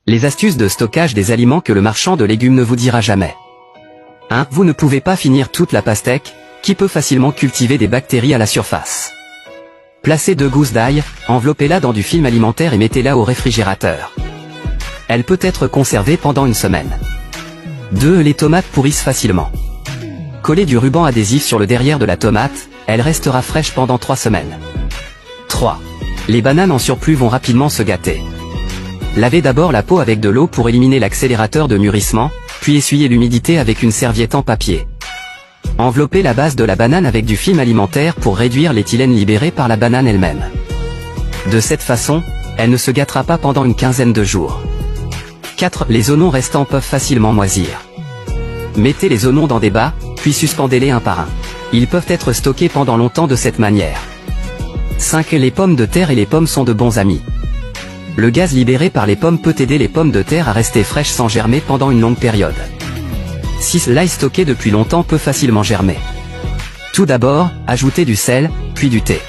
Les astuces de stockage des aliments que le marchand de légumes ne vous dira jamais. 1. Vous ne pouvez pas finir toute la pastèque, qui peut facilement cultiver des bactéries à la surface. Placez 2 gousses d'ail, enveloppez-la dans du film alimentaire et mettez-la au réfrigérateur. Elle peut être conservée pendant une semaine. 2. Les tomates pourrissent facilement. Collez du ruban adhésif sur le derrière de la tomate, elle restera fraîche pendant 3 semaines. 3. Les bananes en surplus vont rapidement se gâter. Lavez d'abord la peau avec de l'eau pour éliminer l'accélérateur de mûrissement, puis essuyez l'humidité avec une serviette en papier. Enveloppez la base de la banane avec du film alimentaire pour réduire l'éthylène libéré par la banane elle-même. De cette façon, elle ne se gâtera pas pendant une quinzaine de jours. 4. Les oignons restants peuvent facilement moisir. Mettez les oignons dans des bas, puis suspendez-les un par un. Ils peuvent être stockés pendant longtemps de cette manière. 5. Les pommes de terre et les pommes sont de bons amis. Le gaz libéré par les pommes peut aider les pommes de terre à rester fraîches sans germer pendant une longue période. 6. L'ail stocké depuis longtemps peut facilement germer. Tout d'abord, ajoutez du sel, puis du thé.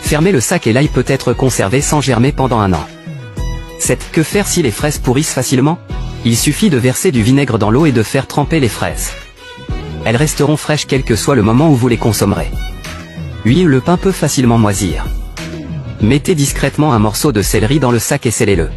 Fermez le sac et l'ail peut être conservé sans germer pendant 1 an. 7. Que faire si les fraises pourrissent facilement? Il suffit de verser du vinaigre dans l'eau et de faire tremper les fraises. Elles resteront fraîches quel que soit le moment où vous les consommerez. 8. Le pain peut facilement moisir. Mettez discrètement un morceau de céleri dans le sac et scellez-le.